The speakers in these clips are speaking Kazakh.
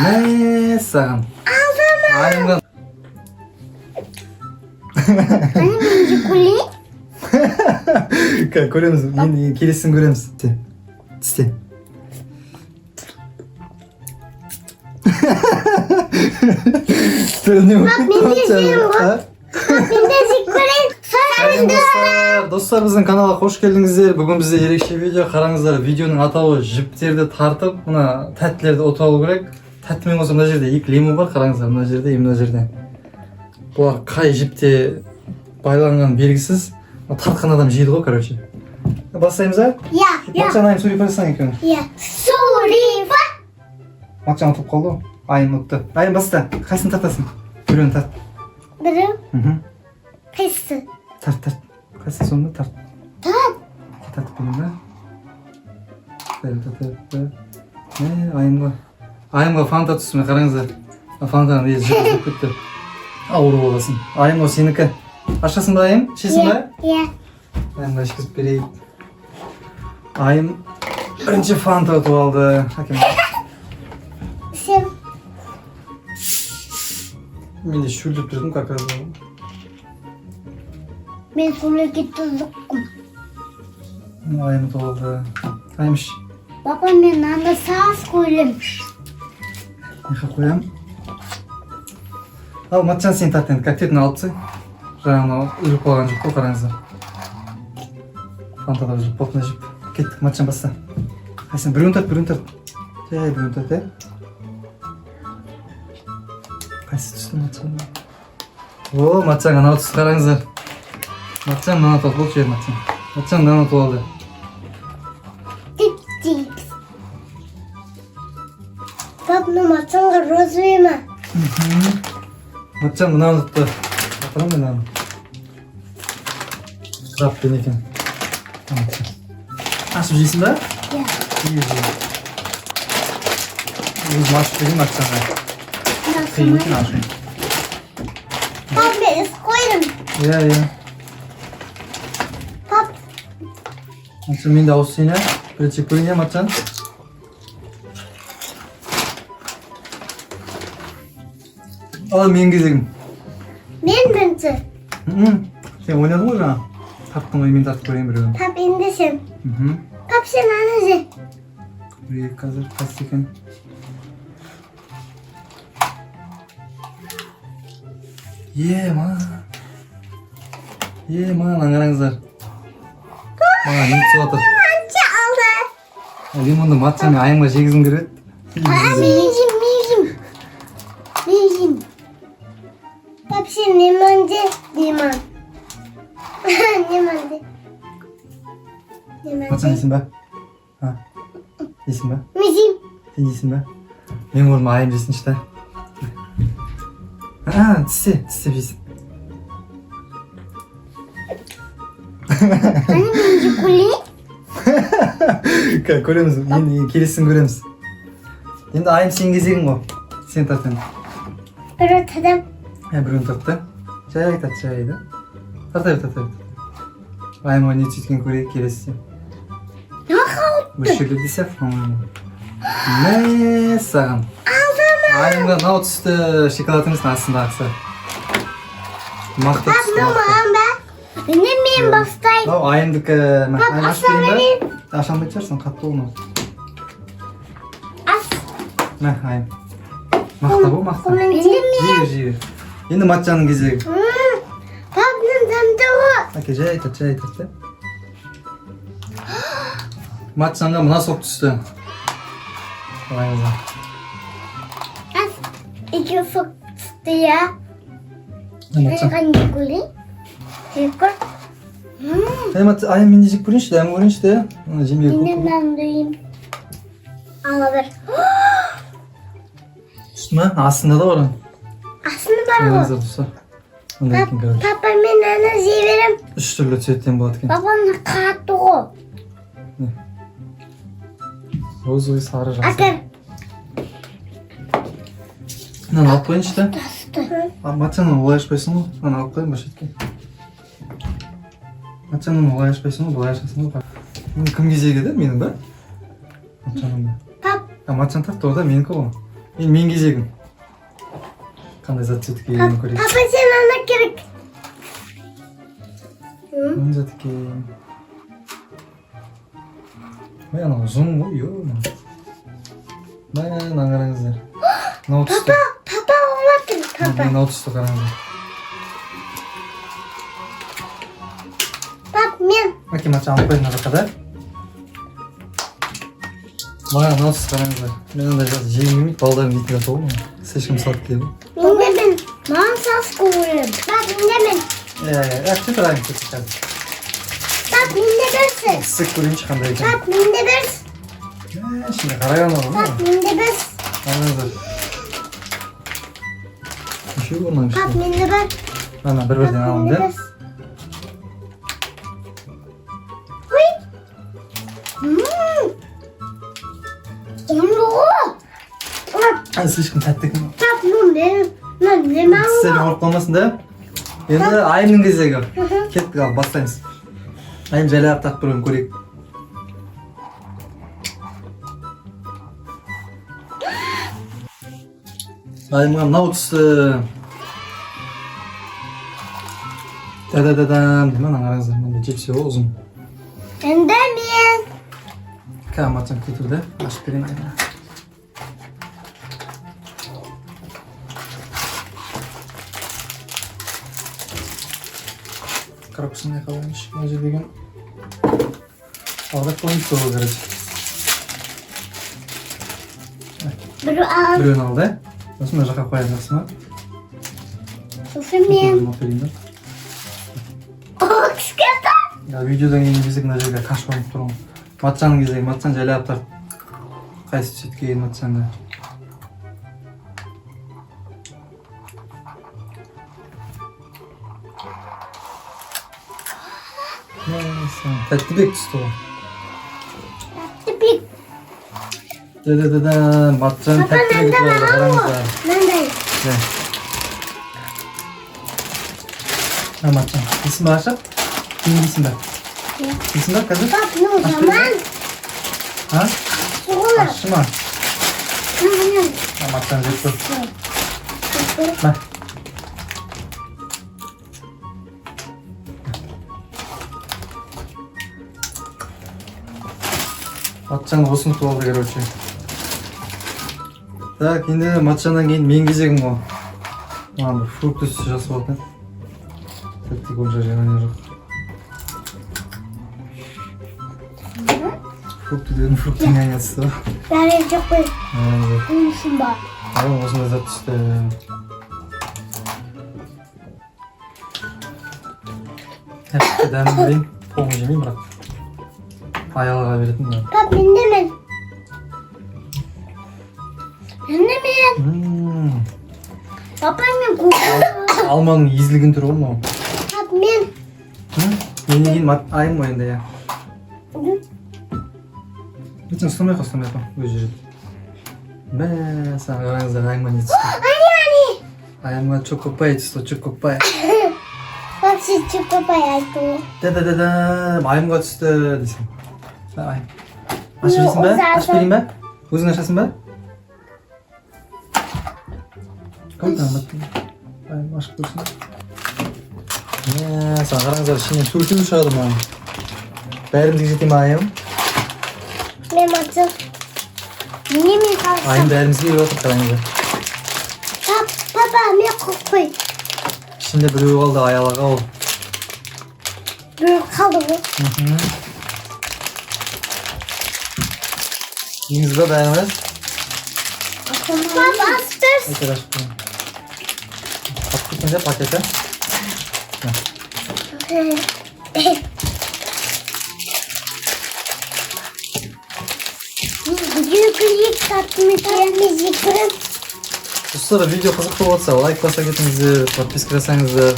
Ne sağım? Aynen. Hani minci kuli? Görüyor musun? Yeni kilisin görüyor musun? İşte. Törünüyor mu? Minci kuli. Sayın dostlar, dostlarımızın kanalına hoş geldinizler. Bugün bize erişe video қараңыздар. Videonun атауы жіптерді тартып, мына тәттілерді отып алу керек. Тәттімен қоса мына жерде екі лимон бар, қараңыздар, мына жерде, мына жерде. Бұлар қай жіпте байланған белгісіз. Тартқан адам жейді ғой, короче. Бастаймыз, а? Я. Матчан айым сөйлеп барасың екен. Я. Сурифа. Матчан ұтып қалды ғой. Айым ұтты. Айым баста. Қайсыны тартасың? Біреуін тарт. Біреу. Қайсы? Тарт. Қайсы сонда тарт. Тартып берейін ба? Айымға. Айымға фанта түсіме қараңыздар. Фантаның езі жүріп кетті. Ауру боласың. Айым о сенікі. Ашасың ба айым? Ішесің ба? Я. Айымға ішкізіп берейік. Айым бірінші фанта ұтып алды. Әкем. Сен. Мен де шөлдеп тұрдым, как раз болдым. Мен сөйлеге тұздыққым. Айым ұтып алды. Айым іш. Папа, мен анда саас қойлым. Неқа қоям. Ал, Матчан сен тарт енді, коктейлін алыпсы. Жаңағы үріп қалған жоқ қой, қараңыздар. Фантада жүріп потына жеп. Кеттік, Матчан баста. Қайсын, біреуін тарт. Жай, біреуін тарт, е? Қайсы түсті Матчан? О, Матчан, анау түсті қараңыздар. Матчан, мынаны ұтып болды жер, Матчан. Матчан, мынаны ұтып алды. Тип-типс. Пап, ну Матчанға розовый ма? Матчан, мынаны ұтты. Апарам мен мынаны. Жап бен екен. Ашып жейсің ба? Я. Жей. Өзім ашып берейін Матчанға. Қиын екен ашып. Пап, мен іс қойдым. Иә. Пап, Матчан, мен де ауысайын, ә? Бірінші көрейін, ә, Матчан? Ал, менің кезегім. мен бірінші. Сен ойнадың ғой жаңа? Тарттың ғой, мен тартып көрейін біреуін. Пап, енді сен. Пап, сен аны же. Көрейік қазір, қайсы екен. Маған қараңыздар. Маған не түсіп отыр. Қанша алды? Лимонды Матчан мен айымға жегізім келеді. Мен жейм. Пап, сен лимон же? Лимон. Матчан жейсің ба? Жейсің ба? Мен жейм. Сен жейсің ба? Мен орныма айым жейсінші да. Тістеп жейсің. Hani minci kuli? Көреміз, енді келесін көреміз. Енді айым сен кезегің ғой. Сен тарт енді. Bir ortadan. Біреуін тартты. Жай да. Тарта. Айым ойны сөйткен көрейік келесі. Ne kaldı? Бір шөлі десек. Не саған? Айымға мынау түсті шоколадымыздың астында ақса. Мақта Pap, түсті ne мақта. var be? Ben bastayım. Мынау айымдікі. Айым ашып аса берейін ба? Ашам бет шығарсың, қатты болмау. As. Айым. Мақта бұл, мақта. Жей. Енді Матчанның кезегі. Pap, ne zamdı o? Әке, жай тарт. Матчанға мына соқ түсті. Қараңыздар. As. İki ufak tuttu ya. Матчан. Hangi kuli? Tekrar. Айым мен де жеп көрейінші, дәмі көрейінші де. Жемеге көп. Yine ben duyayım. Alabilir. Түсті ма? Астында да бар. Aslında var bu. Қараңыздар достар. Ондай екен короче. Papa, ben ana severim. Үш түрлі цветтен болады екен. Babamla katı o. Розовый, сары, жасыл. Akar. Мынаны алып қойыншы да. Tastı. Матчанын олай ашпайсың ғой. Мынаны алып қойын бір шетке. Матчанын олай ашпайсың ғой, былай ашасың ғой. Кім кезегі еді? Менің ба? Матчанның ба? Pap, Матчан тартты, о да менікі ғой. Мен кезегім. Қандай зат жетіп келгенін көрейік. Papa sen almak gerek. Ne zat eкен? Мен анау ұзын ғой, ё-ма. Мына қараңыздар. Мынау түсті. Papa olmadı. Papa. Мынау түсті қараңыздар. Pap men. Әке матча алып қойдың жаққа да. Маған мынау түсті қараңыздар. Мен андай жағы жегім келмейді, балдарым дейтін заты ғой. Слишком сладкий ғой. Мен de ben. Mansas koyuyorum. Bak ben. Әкте тұрайын сөйтіп қазір. Bak minde bersin. Сік көрейінші қандай екен. Bak minde bersin. Şimdi қараған ғой. Bak minde bersin. Қараңыздар. Неше орнан Bak ішті. minde ber. Ана бір-бірден Bak алым minde да. bersin. Uy. Emre o. Bak Слишком тәтті екен. bu ne? Ne mal Тістерің ауырып қалмасын да. Енді айымның кезегі. Hı. Кеттік ал, бастаймыз. Айым жайлап тақ бірін көрейік. Айымға мынау түсті. Да-да-да-дам. Деймін, ана қараңыздар. Мында жепсе ғой ұзын. Ben de ben. Кәм атсам кетірді. Ашып берейін айымға. Коробкасында қалайыншы. Мына жерде деген алдап қойып тұру керек. Bir al. Біреуін алды. Сосын мына жаққа қояды жақсы ма? Sosun ben. Берейін да. Oh kıskata. Видеодан кейін кезек мына жерге қаш қойып тұрмын. Матчаның кезегі, матчаны жайлап тарт. Қайсы түсет кейін матчаны. Тәттібек түсті ғой. Tipik. Да-да-да-да, матчаны Papa тәттібек nende туралы var o? қараңыздар. Nende? Ne? Ne matcan? İsim başlat. Kimin isim ver? İsim ver kadın. Bak ne o zaman? Ha? Soğuk. Aşçı mı? Ne matcan zeyt Ver. Матчаны осыны туалды, короче. Так, енді матчандан кейін мен кезегім ғой. Маған бір фрукты сүті жасап алатын. Тәтті онша жаған жоқ. Фрукты дедің, фруктың айнасы ғой. Ben çok bir Aynen. uyuşum var. Ағам осындай зат түсті. Тәтті дәмін берейін. Тоғын жемеймін бірақ. Аялыға беретін ben. Bak ben de ben. Ben de ben. Papa ben kokuyorum. Алманың езілген түрі ғой мынау. Bak ben. Менен кейін айым ғой енді, иә. Ертең ұстамай ақ, өзі жүреді. Бә, саған қараңыздар, айымға не түсті. Anne. Айымға чокопай түсті, чокопай. Bak siz çok papayasın. Да-да-да-да, айымға түсті десем. Айым. Ашып жейсің бә? Ашып берейін бә? Өзің ашасың бә? Айым ашып көрсін. Саған қараңыздар, ішінен төртеу шығады маған. Бәрін жетейін айым. Ben açım. Yine mi kalsın? Айым бәрімізге үй отыр қараңыздар. Papa ben kokuy. İçinde біреу қалды аялаға ол. Böyle kaldı bu. Elinizde beğenmez. Papa astır. Paketi açıp koyun. Attık şimdi pakete. Yükleyip tatlı yıkarım. Dostlar, video қызықты болса, лайк баса кетіңіздер, подписка жасаңыздар,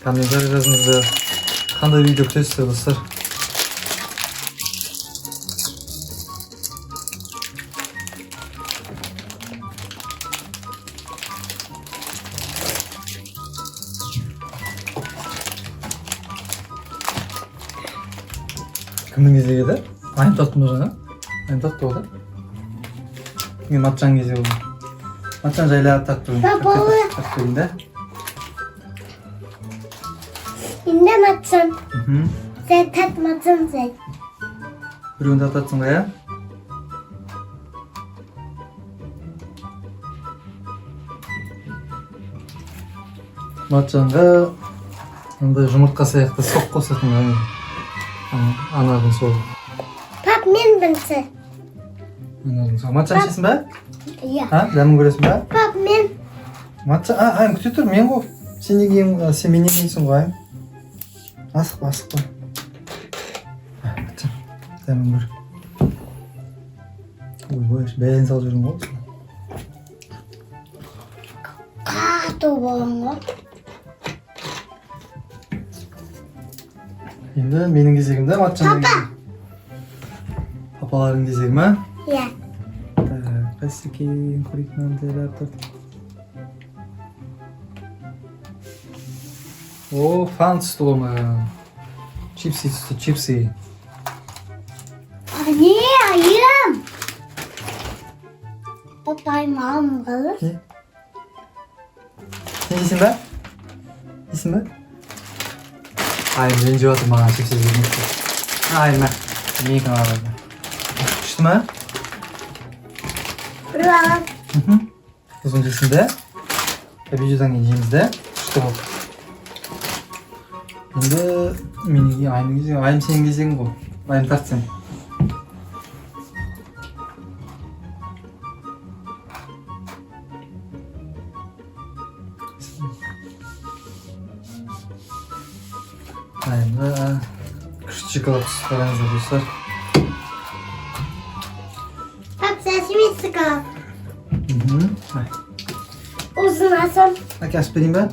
комментарий жазыңыздар. Қандай видео күтесіздер, достар? Кімнің кезегі еді? Айым татты ма жаңа? Айым татты болды. Şimdi matcan geziyor bu. Matcan jayla taktırın. Baba. Taktırın da. Şimdi matın. Hı. Sen tatmadın sen. Birini de atatsın da ya. Matcanға андай жұмыртқа сияқты соқ қосатын анардың сол. Pap men bilsin. Анардың сол. Матчан ішесің бе? Ya. Дәмін көресің бе? Pap men. Матчан, айым күте тұр, мен ғой. Сен неге сен мен емейсің ғой айым? Асықпа. Матчан, дәмін көр. Ой, бәйін салып жүрген ғой. Kato boğma. Енді менің кезегімде матчанның Papa. кезегі. Папалардың кезегі ма? Ya. Қайсы екен, көрейік мынандай тұрды. О, фан түсті ғой маған. Чипси түсті, чипси. Anne ayım. Papayım ağam kalır. Сен жейсің бе? Жейсің бе? Айым, мен жеп жатырмын, маған чипси жемейді. Айым, менікін алады. Күшті ма? Bırak. Сосын жейсің бе? Видеодан кейін жейміз де. Күшті болды. Енді менің айымның кезегі, айым сенің кезегің ғой. Айым тарт сен. Ayımda küçük çikolata süslerinize dostlar. Pap sesimi sıkar. Ay. Uzun asım. Bak açıp vereyim ben.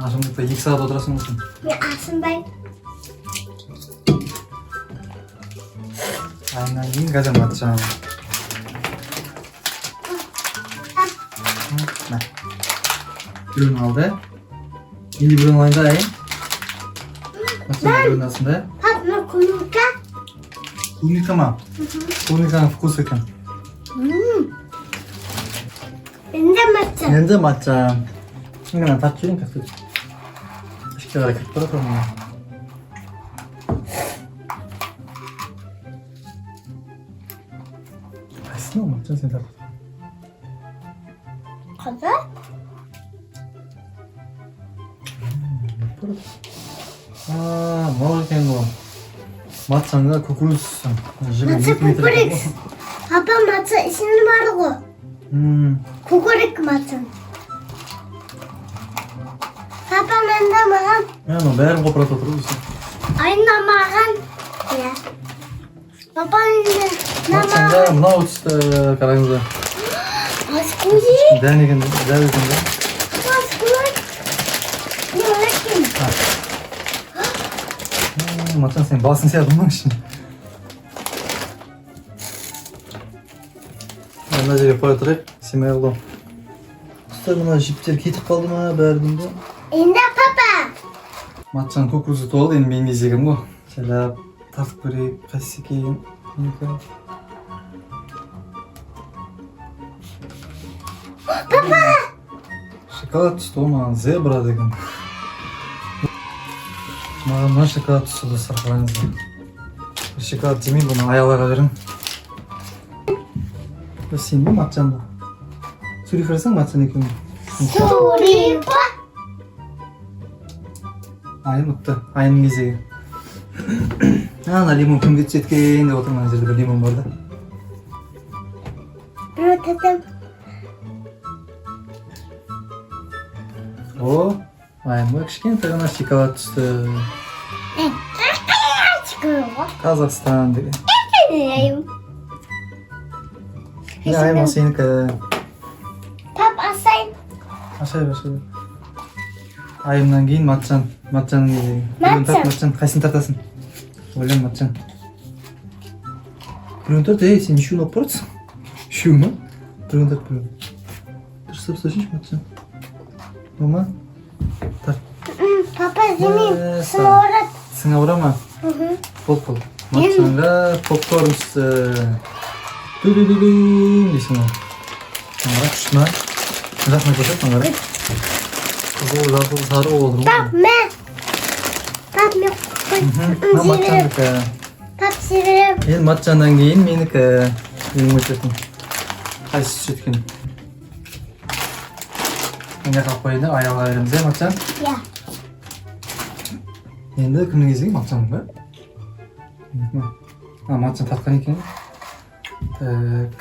Aşımlıkta 2 saat oturasın olsun. Ya asım ben. Aynen yiyin gazem atacağım. Ne? Ürün aldı. Yeni bir ürün alınca ayın. Bakın ürün aslında. Pap ne kumluka? Клубника ма? Клубниканың вкусы екен. Ben de matım. Енді матча. Мына тартып жіберейін кәсіп. Ішке қарай кіріп барады ғой. Қайсың ол матча сен тартып? Kadar. Мынау екен ғой. Матчаңда кукуруз. Matı kukurik. Papa matı ismi var o. Kukurik matı. Papa bende mağan. Мына бәрін қопыратып отыр ғой. Ayna mağan. Ya. Papa ne Матчаңда mağan? мынау түсті қараңыздар. Askuri. Дәл екен де. Askuri. Ne öğrettin? Матчаң сен басын сиядың ба ішіне? Мына жерге қоя тұрайық, семей ұлым. Достар, мына жіптер кетіп қалды ма бәрінің де? Ende papa. Матчаң кукурузы толды, енді менің кезегім ғой. Жайлап тартып көрейік, қайсысы екен. Папа! Шоколад түсті ғой маған, зебра деген. Маған мына шоколад түсті достар, қараңыздар. Шоколад жемей бұны аяларға беремін. Сен бе матчан бұл? Сөйлей қарасаң матчан екен. Suri pa. Айым ұтты, айымның кезегі. Ана лимон кімге түседі екен деп отырмын, ана жерде бір лимон бар да. Rötetim. О, айымға кішкентай ғана шоколад түсті. Çıkıyor. Қазақстан деген. Neyim? Айым сенікі. Pap asayım. Ашай. Айымнан кейін матчан. Матчанның кезегі. Біреуін тарт, матчан. Қайсыны тартасың? Ойлан, матчан. Біреуін тарт, сен үшеуін алып баратсың. Үшеу ма? Біреуін тарт, біреуін. Дұрыстап ұсташыншы, матчан. Мама? Тарт. Papa senin Sağ ol. sınavrat. Сыңа ұра ма? Бол. Матчанға попкорн түсті. Ду-ду-ду-ду дейсің ғой. Mangara kuşma. Rahmet edip mangara. Kızıl, zargıl, sarı olur. Pap men. Pap men. Ha matçandık ha. Pap severim. El matçandan keyin meniki. Mening o'chirdim. Qaysi sütkin? Menga qilib qo'ydi, oyoqqa beramiz, matchan. Ya. Endi kimning iziga matchanmi? Ha, matchan tartgan ekan. Tak.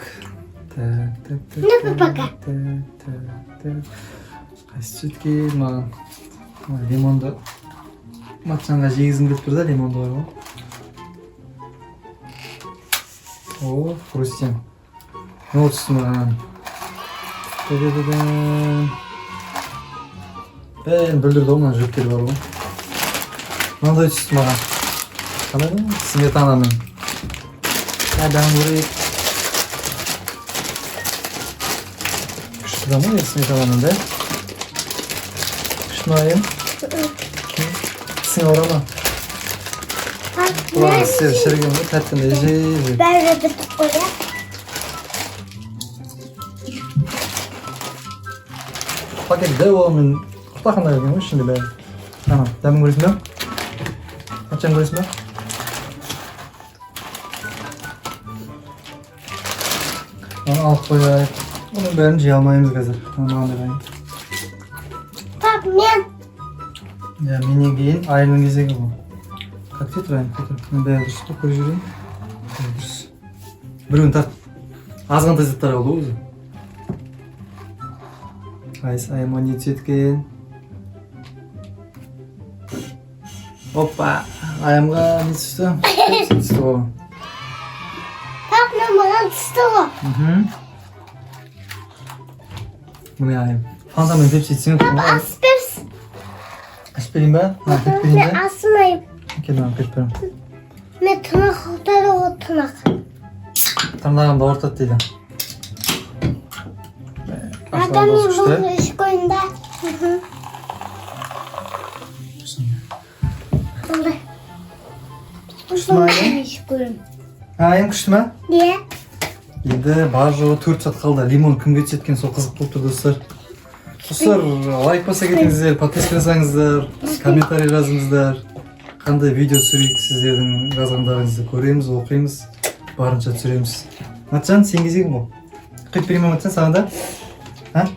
Ne papaka? Tak. Qaysi sütkin? Mana limonni matchanga yegizim kelib turdi, limonni bormi? O, хрустим. Ne olsun lan? Ben bildirdi ondan jüpkeli var oğlum. Ne oldu hiç bana? Anladın mı? Smetana'nın. Ya ben burayı... Kıştıda mı ya Smetana'nın da? Kışmayayım. Sen orama. Pap Ulan men. size şergimde tatlında yiyeceğiz. Ben de oraya. Paket de oğlumun kutakında yapıyormuş şimdi ben. Tamam, demin görüyorsun mu? Açan görüyorsun mu? Onu alıp koyayım. Onu bence almayımız hazır. Tamam ben. Pap men. Ya mini giyin, ayrılın gizli bu. Kalk titrayın, ben beyaz düştü, koyuyorum. Bir gün tart. Azgın tezitler oldu uzun. Qaysi ayamon yetken. Hoppa, ayamga ne tushdi? Tushdi o. Pap men bana tuttu o. Bu ne ayam? Fantamın hepsi içine Pap tutma. aspers. Aspirin ben. Ha, aspirin Men ben. asmayım. Kedim aspirin. Men tırnak haltları o tırnak. Tırnağım da orta değil. Adamın bunu iş koyunda. Oldu. Kuşmayın. İş koyun. Ayam kuşma. Diye. Endi barjo 4 soat qoldi. Limon kimga yetgan so qiziq bo'lib turdi dostlar. Dostlar, like basa ketingizlar, podpiska qilsangizlar, kommentariy yozingizlar. Qanday video tushiraylik sizlarning yozganlaringizni ko'ramiz, o'qiymiz. Barınca tushiramiz. Matchan, sengizing bu. Qilib beraman Matchan sana da. Ha?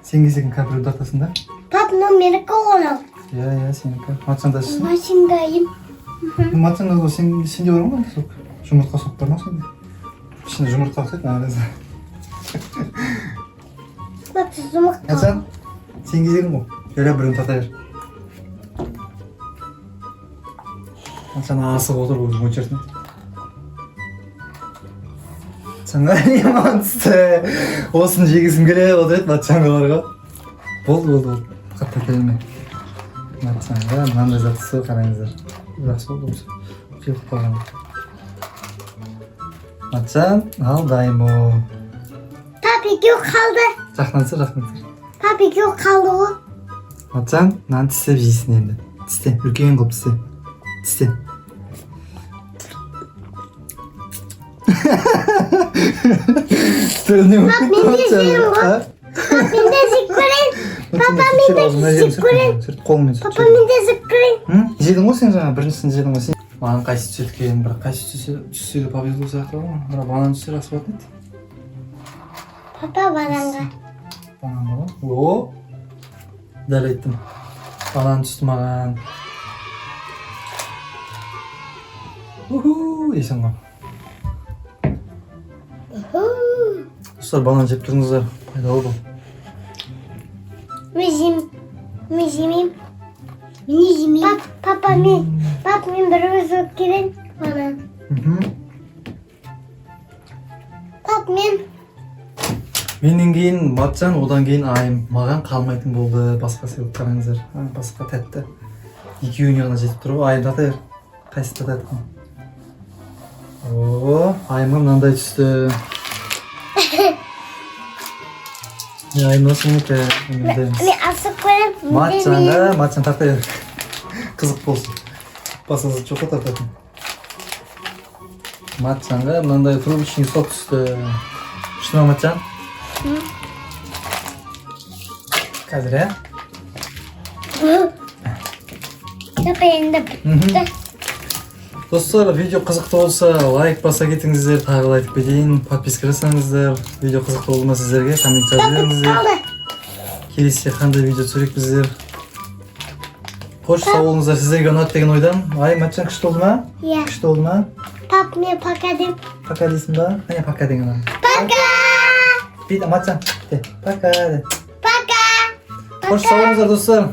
Sengizing kabri o'rtasida. Pap men meni ko'rib. Ya, seniki. Matchan da sizin. Mashingayim. Matchan da sen diyorum sok. Jumurtqa sok bermoqsan. Şimdi jumurtqa qilib nariz. Pap zumuk. Matchan, sengizing bu. Böyle birini tatayır. Matchan ağası olur bu moçersin. Sen ne yamansı? Olsun jegizim gele odet Matchan'a barga. Bol. Hatta kelime. Matchan'a manda zatısı qarangizlar. Biraz oldu. Kelib qolgan. Matchan, al daymo. Papik yok kaldı. Rahmat. Papik yok kaldı o. Matchan, nan tistep jeysin endi. Tiste, ulkan qilib tiste. Tiste. Tırnım. Bak, ben de yiyeyim bu. Pap men de zikrin. Papa men de zikrin. Қолмен Papa men de zikrin. Жедің ғой сен жаңа біріншісін жедің ғой сен. Маған қайсы түсірткен, бір қайсы түссе де повезло сияқты ғой. Бірақ банан түссе жақсы болатын еді. Papa baranga. Банан ба? О! Дәл айттым. Банан түсті маған. Уху! Дейсің ғой. Достар, банан жеп тұрыңыздар. Пайдалы бол. Мизимим. Papa men bir özür kirin bana. Pap men. Менен кейін Матчан, одан кейін айым. Маған қалмайтын болды. Басқа себеп қараңыздар. Басқа тәтті. Екеуіне ғана жетіп тұр ғой. Айым татайыр. Қайсы татайды? О, айымға мынандай түсті. Айым насынекі. Men asık koyayım. Матчан татайыр. Қызық болсын. Басасы çoğu тататын. Матчанға мынандай трубочный сок түсті. Шыны ма Матчан? Қазір, ә? Yapayım. Достар, видео қызықты болса, лайк баса кетіңіздер, тағы айтып кетейін, подписка жасаңыздар. Видео қызықты болды ма сіздерге, коммент жазып беріңіздер. Келесі қандай видео түсірекпіздер. Қош, сау болыңыздар, сіздерге ұнады деген ойдан. Ай, Матчан күшті болды ма? Иә. Күшті болды ма? Pap мен пока деп. Пока дейсің ба? Міне пока деген ана. Пока. Бейт, Матчан, де, пока де. Пока. Қош, сау болыңыздар достар.